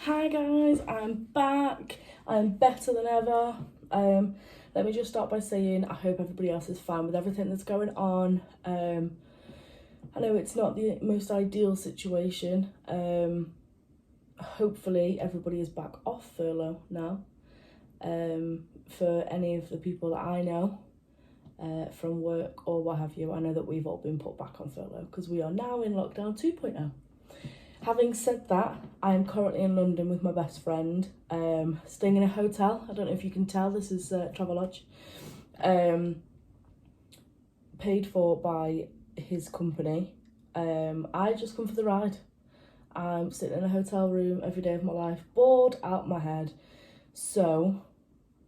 Hi guys, I'm back. I'm better than ever. Let me just start by saying I hope everybody else is fine with everything that's going on. I know it's not the most ideal situation. Hopefully everybody is back off furlough now. For any of the people that I know from work or what have you, I know that we've all been put back on furlough because we are now in lockdown 2.0. Having said that, I am currently in London with my best friend, staying in a hotel. I don't know if you can tell, this is Travelodge. Paid for by his company. I just come for the ride. I'm sitting in a hotel room every day of my life, bored out my head. So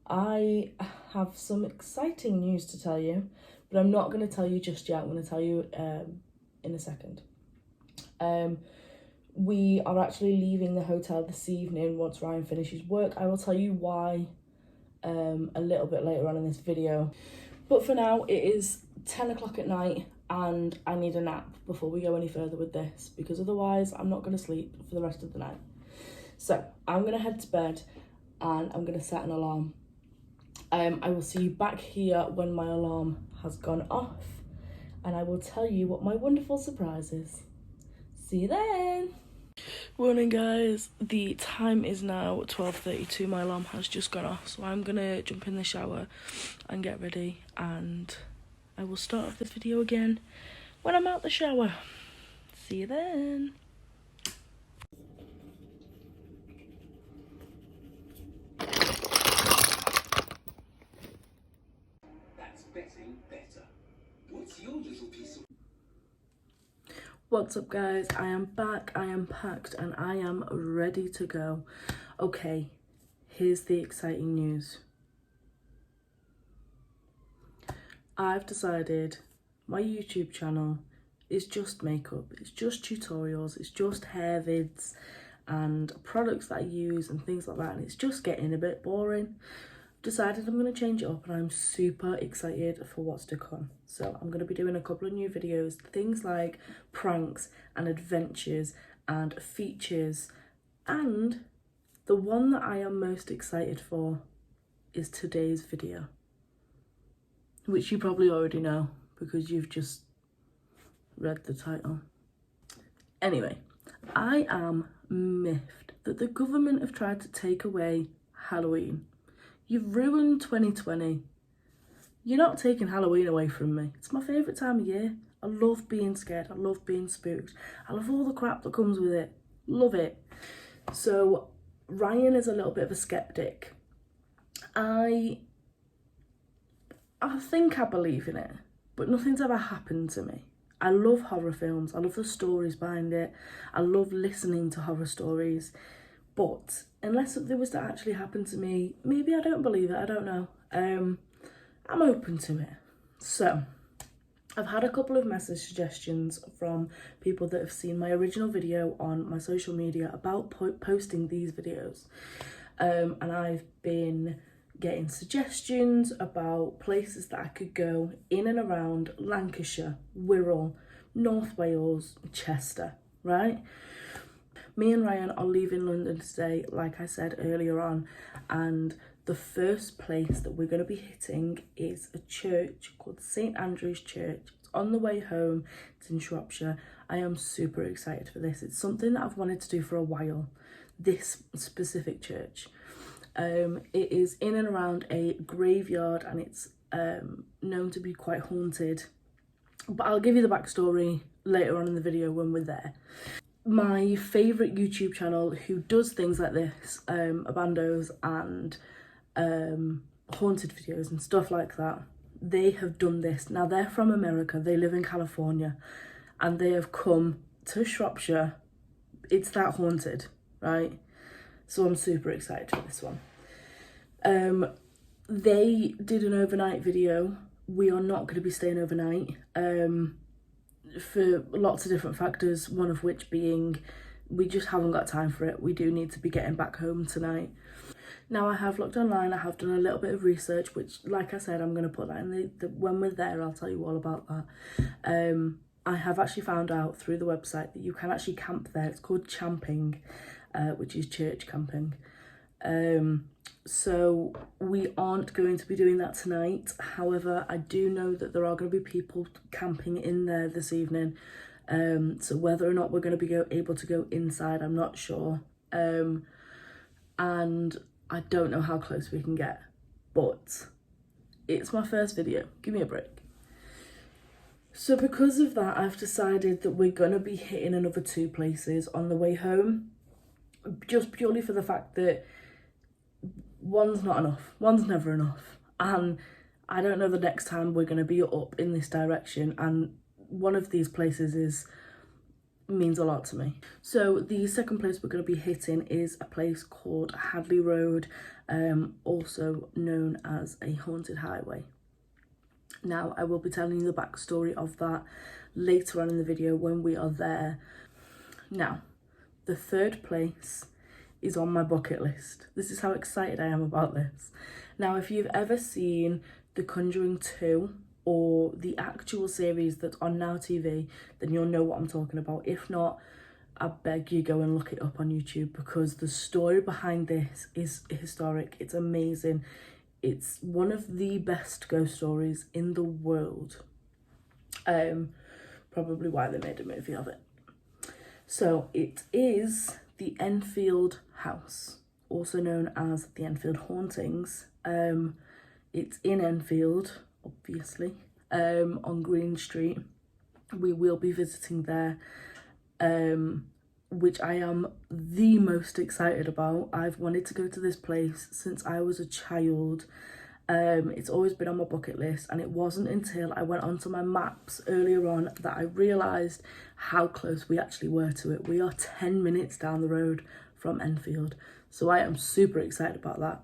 I have some exciting news to tell you, but I'm not going to tell you just yet. I'm going to tell you in a second. We are actually leaving the hotel this evening once Ryan finishes work. I will tell you why a little bit later on in this video. But for now, it is 10 o'clock at night and I need a nap before we go any further with this, because otherwise I'm not going to sleep for the rest of the night. So I'm going to head to bed and I'm going to set an alarm. I will see you back here when my alarm has gone off and I will tell you what my wonderful surprise is. See you then. Morning guys, the time is now 12:32. My alarm has just gone off, so I'm gonna jump in the shower and get ready, and I will start off this video again when I'm out the shower. See you then. That's betting better. What's your little piece of... What's up guys, I am back, I am packed and I am ready to go. Okay, here's the exciting news. I've decided my YouTube channel is just makeup, it's just tutorials, it's just hair vids and products that I use and things like that, and it's just getting a bit boring. Decided I'm going to change it up and I'm super excited for what's to come. So I'm going to be doing a couple of new videos, things like pranks and adventures and features, and the one that I am most excited for is today's video, which you probably already know because you've just read the title. Anyway, I am miffed that the government have tried to take away Halloween. You've ruined 2020. You're not taking Halloween away from me. It's my favourite time of year. I love being scared. I love being spooked. I love all the crap that comes with it. Love it. So Ryan is a little bit of a skeptic. I think I believe in it, but nothing's ever happened to me. I love horror films. I love the stories behind it. I love listening to horror stories. But unless something was to actually happen to me, maybe I don't believe it, I don't know. I'm open to it. So, I've had a couple of message suggestions from people that have seen my original video on my social media about posting these videos. And I've been getting suggestions about places that I could go in and around Lancashire, Wirral, North Wales, Chester, right? Me and Ryan are leaving London today, like I said earlier on, and the first place that we're going to be hitting is a church called St Andrew's Church. It's on the way home, it's in Shropshire. I am super excited for this. It's something that I've wanted to do for a while, this specific church. It is in and around a graveyard and it's known to be quite haunted, but I'll give you the backstory later on in the video when we're there. My favourite YouTube channel who does things like this, abandos and haunted videos and stuff like that, they have done this. Now they're from America, they live in California, and they have come to Shropshire. It's that haunted, right? So I'm super excited for this one. They did an overnight video. We are not going to be staying overnight. For lots of different factors, one of which being we just haven't got time for it. We do need to be getting back home tonight. Now I have looked online, I have done a little bit of research, which like I said, I'm going to put that in the when we're there, I'll tell you all about that. I have actually found out through the website that you can actually camp there. It's called champing. which is church camping. So we aren't going to be doing that tonight. However, I do know that there are going to be people camping in there this evening. So whether or not we're going to be able to go inside, I'm not sure. And I don't know how close we can get. But it's my first video. Give me a break. So because of that, I've decided that we're going to be hitting another 2 places on the way home. Just purely for the fact that one's not enough. One's never enough. And I don't know the next time we're going to be up in this direction. And one of these places means a lot to me. So the second place we're going to be hitting is a place called Hadley Road, also known as a haunted highway. Now, I will be telling you the backstory of that later on in the video when we are there. Now, the third place is on my bucket list. This is how excited I am about this. Now, if you've ever seen The Conjuring 2 or the actual series that's on Now TV, then you'll know what I'm talking about. If not, I beg you go and look it up on YouTube, because the story behind this is historic. It's amazing. It's one of the best ghost stories in the world. Probably why they made a movie of it. So it is the Enfield House, also known as the Enfield Hauntings. It's in Enfield, obviously, on Green Street. We will be visiting there, which I am the most excited about. I've wanted to go to this place since I was a child. It's always been on my bucket list, and it wasn't until I went onto my maps earlier on that I realised how close we actually were to it. We are 10 minutes down the road from Enfield, so I am super excited about that.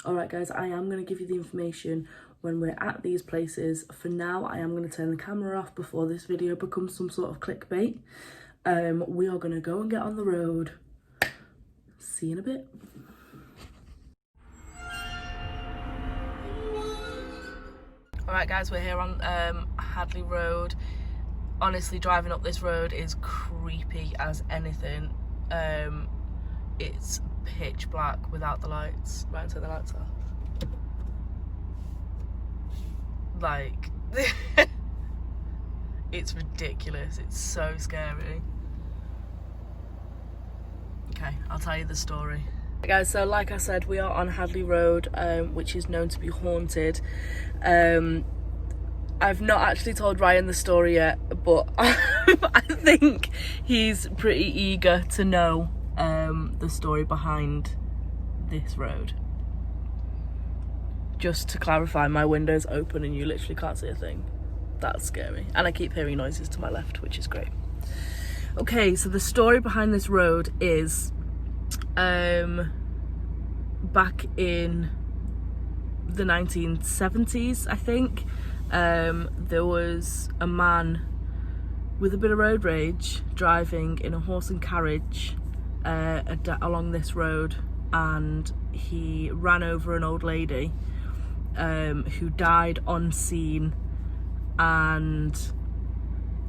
Alright guys, I am going to give you the information when we're at these places. For now, I am going to turn the camera off before this video becomes some sort of clickbait. We are going to go and get on the road. See you in a bit. Alright guys, we're here on Hadley Road. Honestly, driving up this road is creepy as anything. It's pitch black without the lights. Right, until the lights off. Like, it's ridiculous. It's so scary. Okay, I'll tell you the story. Guys, so like I said, we are on Hadley Road, which is known to be haunted. I've not actually told Ryan the story yet, but I think he's pretty eager to know the story behind this road. Just to clarify, my window's open and you literally can't see a thing. That's scary. And I keep hearing noises to my left, which is great. Okay, so the story behind this road is back in the 1970s, I think, there was a man with a bit of road rage driving in a horse and carriage along this road, and he ran over an old lady who died on scene, and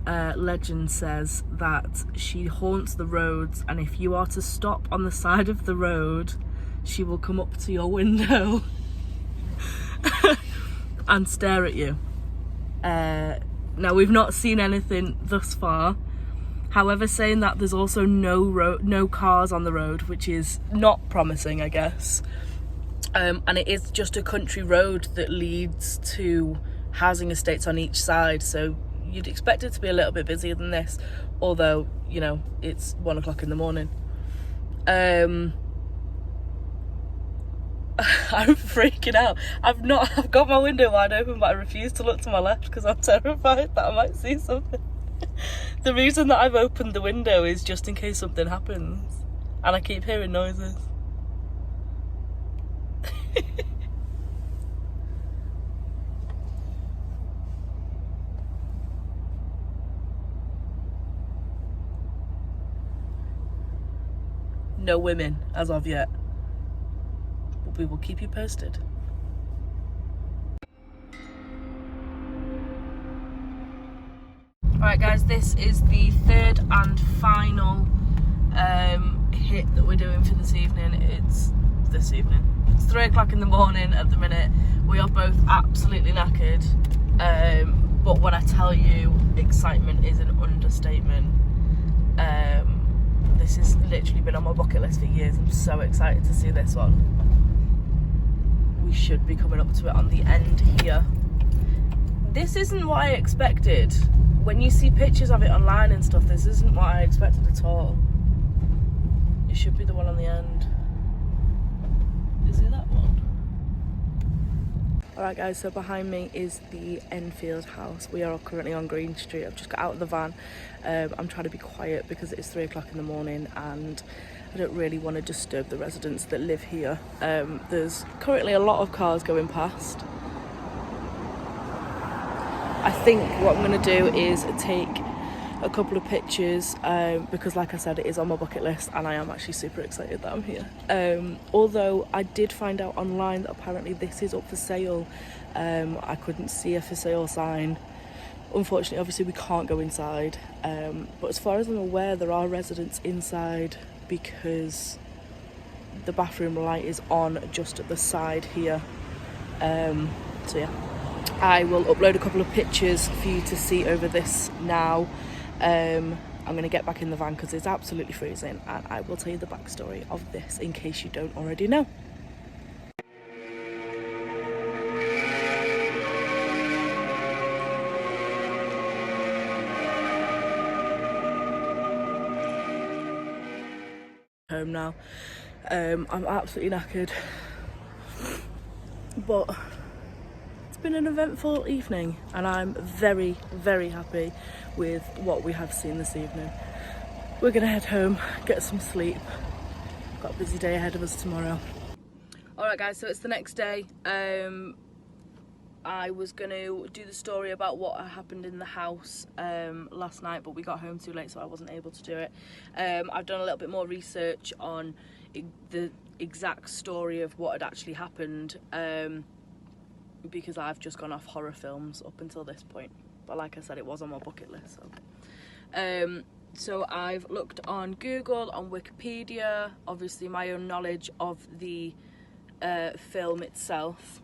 legend says that she haunts the roads, and if you are to stop on the side of the road, she will come up to your window and stare at you. Now, we've not seen anything thus far. However, saying that, there's also no cars on the road, which is not promising, I guess. And it is just a country road that leads to housing estates on each side, so you'd expect it to be a little bit busier than this, although, you know, it's 1 o'clock in the morning. I'm freaking out. I've got my window wide open, but I refuse to look to my left because I'm terrified that I might see something. The reason that I've opened the window is just in case something happens, and I keep hearing noises. No women as of yet, but we will keep you posted. Alright guys, this is the third and final it that we're doing for this evening. It's 3 o'clock in the morning at the minute. We are both absolutely knackered, but when I tell you excitement is an understatement. This has literally been on my bucket list for years. I'm so excited to see this one. We should be coming up to it on the end here. This isn't what I expected. When you see pictures of it online and stuff, this isn't what I expected at all. It should be the one on the end. Is it that one? Alright guys, so behind me is the Enfield House. We are currently on Green Street. I've just got out of the van. I'm trying to be quiet because it is 3 o'clock in the morning and I don't really want to disturb the residents that live here. There's currently a lot of cars going past. I think what I'm going to do is take a couple of pictures because like I said, it is on my bucket list and I am actually super excited that I'm here. Although I did find out online that apparently this is up for sale. I couldn't see a for sale sign. Unfortunately, obviously we can't go inside, but as far as I'm aware there are residents inside because the bathroom light is on just at the side here. So yeah, I will upload a couple of pictures for you to see over this now. I'm going to get back in the van because it's absolutely freezing and I will tell you the backstory of this in case you don't already know. Home now. I'm absolutely knackered, but it's been an eventful evening and I'm very, very happy with what we have seen this evening. We're gonna head home, get some sleep. Got a busy day ahead of us tomorrow. Alright guys, so it's the next day. I was gonna do the story about what happened in the house last night, but we got home too late so I wasn't able to do it. I've done a little bit more research on the exact story of what had actually happened, because I've just gone off horror films up until this point. But like I said, it was on my bucket list. So I've looked on Google, on Wikipedia, obviously my own knowledge of the film itself.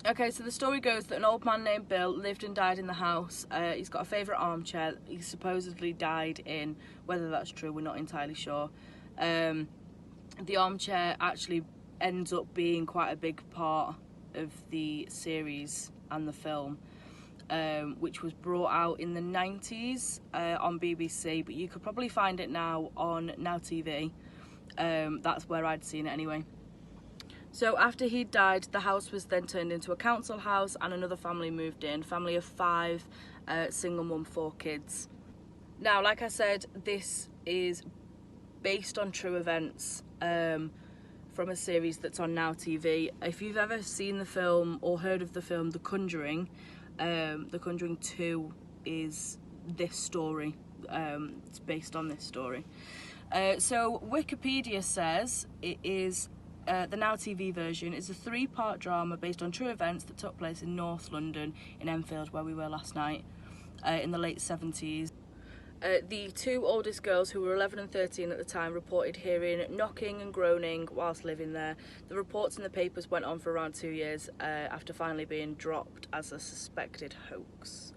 Okay, so the story goes that an old man named Bill lived and died in the house. He's got a favourite armchair that he supposedly died in. Whether that's true, we're not entirely sure. The armchair actually ends up being quite a big part of the series and the film, which was brought out in the 90s on BBC, but you could probably find it now on Now TV. That's where I'd seen it anyway. So after he died, the house was then turned into a council house and another family moved in. Family of 5, single mum, 4 kids. Now, like I said, this is based on true events from a series that's on Now TV. If you've ever seen the film or heard of the film The Conjuring 2 is this story. It's based on this story. So Wikipedia says it is the Now TV version is a 3-part drama based on true events that took place in North London, in Enfield, where we were last night, in the late 70s. The 2 oldest girls, who were 11 and 13 at the time, reported hearing knocking and groaning whilst living there. The reports in the papers went on for around 2 years after finally being dropped as a suspected hoax.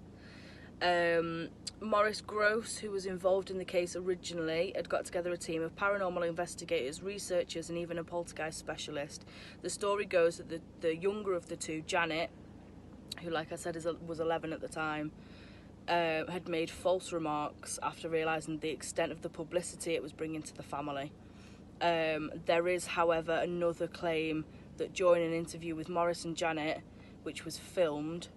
Maurice Gross, who was involved in the case originally, had got together a team of paranormal investigators, researchers and even a poltergeist specialist. The story goes that the younger of the 2, Janet, who like I said was 11 at the time, had made false remarks after realising the extent of the publicity it was bringing to the family. There is, however, another claim that during an interview with Maurice and Janet, which was filmed,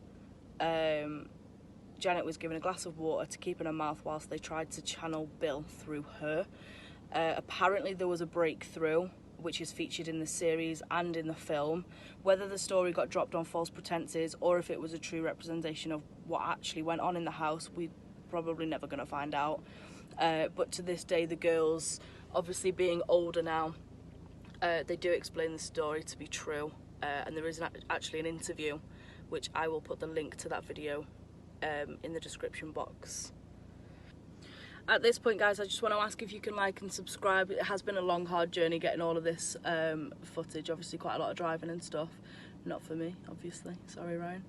Janet was given a glass of water to keep in her mouth whilst they tried to channel Bill through her. Apparently there was a breakthrough, which is featured in the series and in the film. Whether the story got dropped on false pretenses or if it was a true representation of what actually went on in the house, we're probably never going to find out. But to this day, the girls, obviously being older now, they do explain the story to be true. And there is actually an interview, which I will put the link to that video in the description box. At this point, guys, I just want to ask if you can like and subscribe. It has been a long, hard journey getting all of this footage. Obviously, quite a lot of driving and stuff. Not for me, obviously. Sorry, Ryan.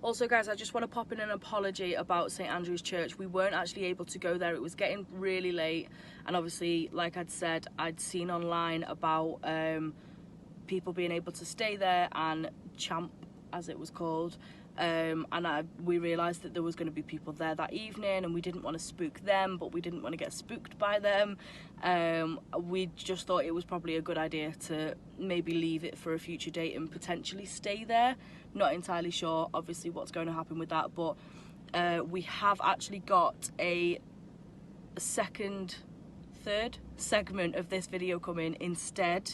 Also, guys, I just want to pop in an apology about St Andrew's Church. We weren't actually able to go there. It was getting really late. And obviously, like I'd said, I'd seen online about people being able to stay there and champ, as it was called. We realised that there was going to be people there that evening, and we didn't want to spook them, but we didn't want to get spooked by them. We just thought it was probably a good idea to maybe leave it for a future date and potentially stay there. Not entirely sure, obviously, what's going to happen with that, but we have actually got a third segment of this video coming instead,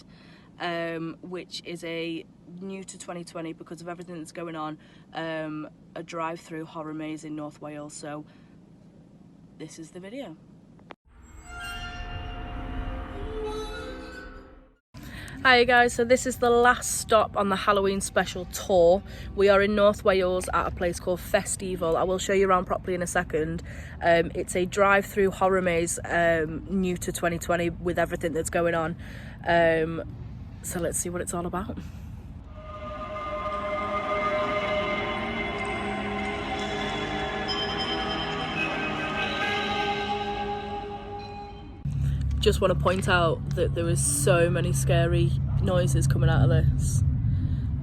which is a new to 2020 because of everything that's going on, a drive-through horror maze in North Wales. So this is the video. Hi guys, so this is the last stop on the Halloween special tour. We are in North Wales at a place called FestEvil. I will show you around properly in a second. It's a drive-through horror maze, new to 2020 with everything that's going on. So let's see what it's all about. Just want to point out that there is so many scary noises coming out of this,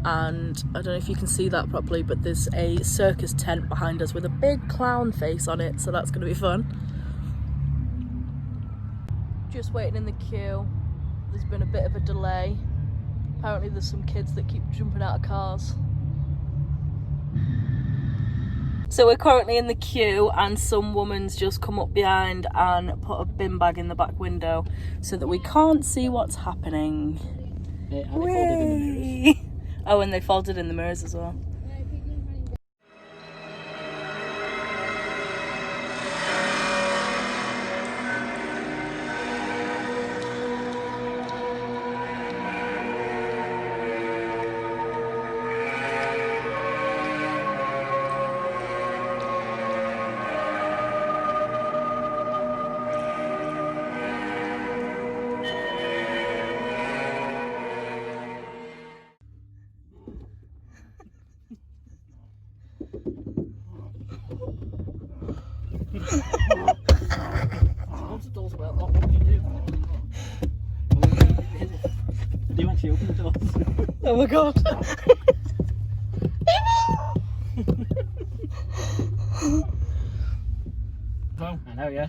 and I don't know if you can see that properly, but there's a circus tent behind us with a big clown face on it, so that's going to be fun. Just waiting in the queue. There's been a bit of a delay. Apparently there's some kids that keep jumping out of cars. So we're currently in the queue, and some woman's just come up behind and put a bin bag in the back window so that we can't see what's happening. Yeah, and they folded in the mirrors. Oh, and they folded in the mirrors as well. Once the doors were locked, what did you do? Did you actually open the doors? Oh my god. Oh, I know, yeah.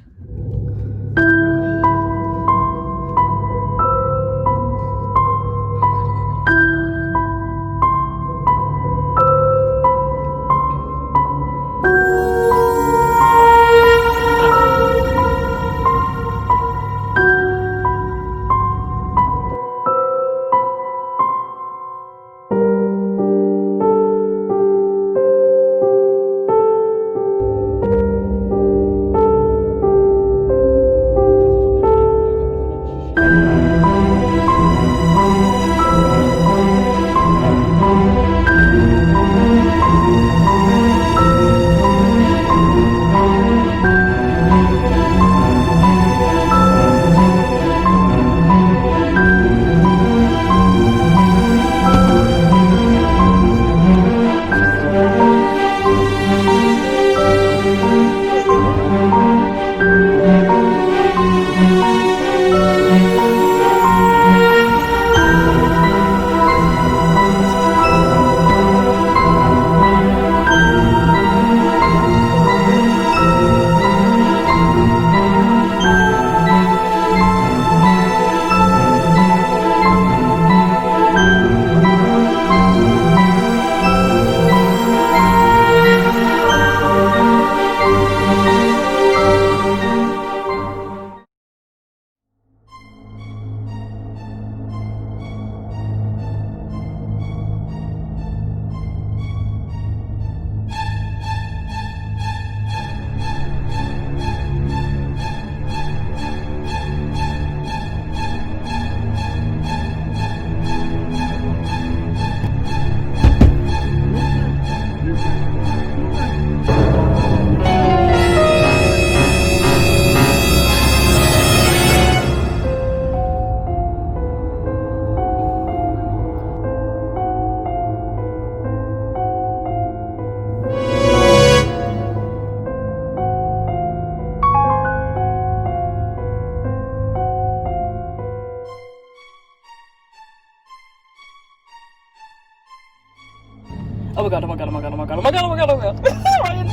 Oh my god, oh my god, oh my god, oh my god, oh my god, oh my god, oh my god. Ryan.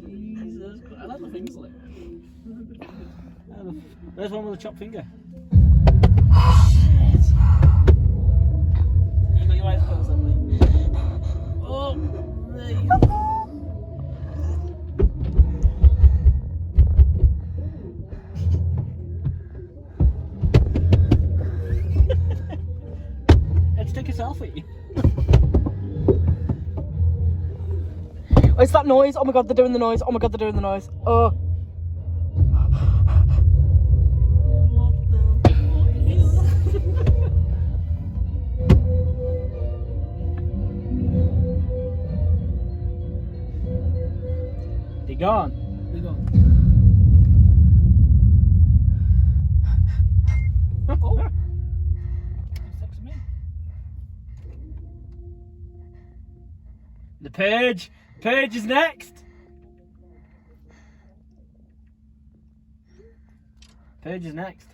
Jesus Christ. I like the things like. There's one with a chopped finger. Shit. You got your eyes closed on me. Oh, me. Let's take a selfie. Oh, it's that noise. Oh my god, they're doing the noise. Oh my god, they're doing the noise. Oh. What the fuck is They're gone. They're gone. Oh. Sex me. The purge. Purge is next. Purge is next.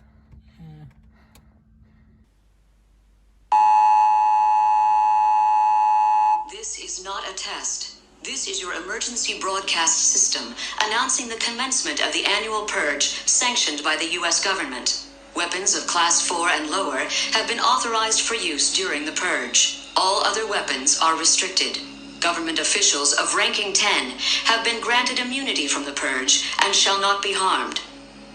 This is not a test. This is your emergency broadcast system announcing the commencement of the annual purge sanctioned by the U.S. government. Weapons of Class 4 and lower have been authorized for use during the purge. All other weapons are restricted. Government officials of ranking 10 have been granted immunity from the purge and shall not be harmed.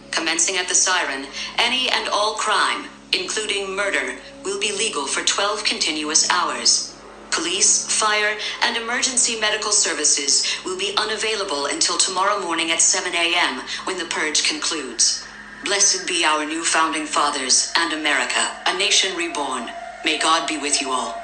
Commencing at the siren, any and all crime, including murder, will be legal for 12 continuous hours. Police, fire, and emergency medical services will be unavailable until tomorrow morning at 7 a.m. when the purge concludes. Blessed be our new founding fathers and America, a nation reborn. May God be with you all.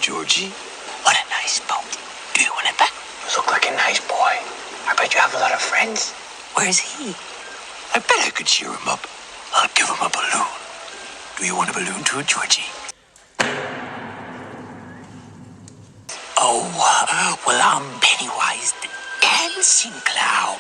Georgie. What a nice boat. Do you want it back? You look like a nice boy. I bet you have a lot of friends. Where's he? I bet I could cheer him up. I'll give him a balloon. Do you want a balloon too, Georgie? Oh, well, I'm Pennywise the dancing clown.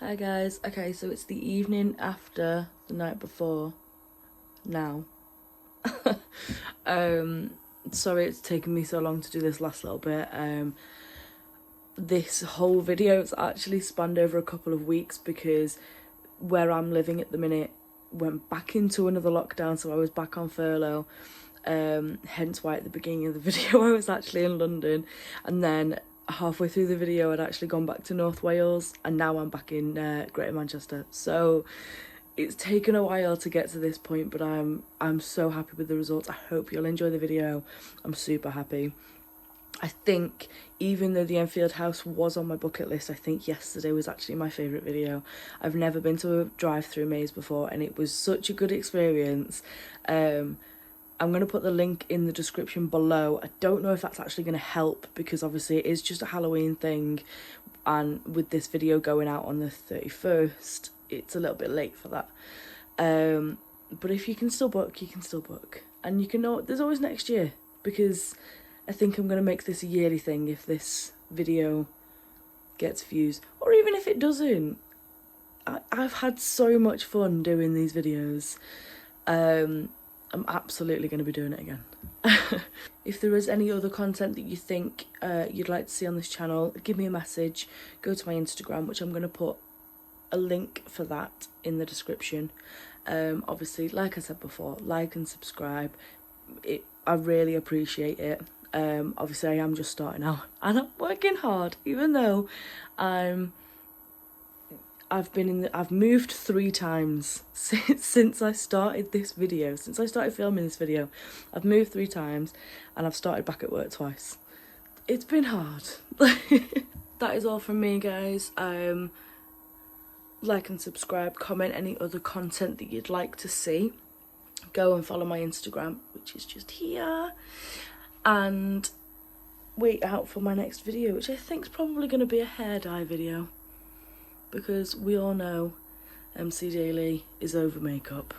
Hi guys, okay, so it's the evening after the night before now. Sorry it's taken me so long to do this last little bit. This whole video has actually spanned over a couple of weeks because where I'm living at the minute went back into another lockdown, so I was back on furlough. Hence why at the beginning of the video I was actually in London, and then halfway through the video I'd actually gone back to North Wales, and now I'm back in Greater Manchester. So it's taken a while to get to this point, but I'm so happy with the results. I hope you'll enjoy the video. I'm super happy. I think even though the Enfield House was on my bucket list, I think yesterday was actually my favourite video. I've never been to a drive-through maze before and it was such a good experience. I'm going to put the link in the description below. I don't know if that's actually going to help because obviously it is just a Halloween thing, and with this video going out on the 31st, it's a little bit late for that. But if you can still book, you can still book. And you can know there's always next year, because I think I'm going to make this a yearly thing if this video gets views. Or even if it doesn't. I've had so much fun doing these videos. I'm absolutely going to be doing it again. If there is any other content that you think you'd like to see on this channel, give me a message. Go to my Instagram, which I'm going to put a link for that in the description. Obviously, like I said before, like and subscribe. I really appreciate it. Obviously I am just starting out and I'm working hard, even though I've moved 3 times since I started this video, since I started filming this video. I've moved 3 times and I've started back at work twice. It's been hard. That is all from me, guys. Like and subscribe, comment any other content that you'd like to see. Go and follow my Instagram, which is just here. And wait out for my next video, which I think is probably going to be a hair dye video. Because we all know EmCeeDaily is over makeup.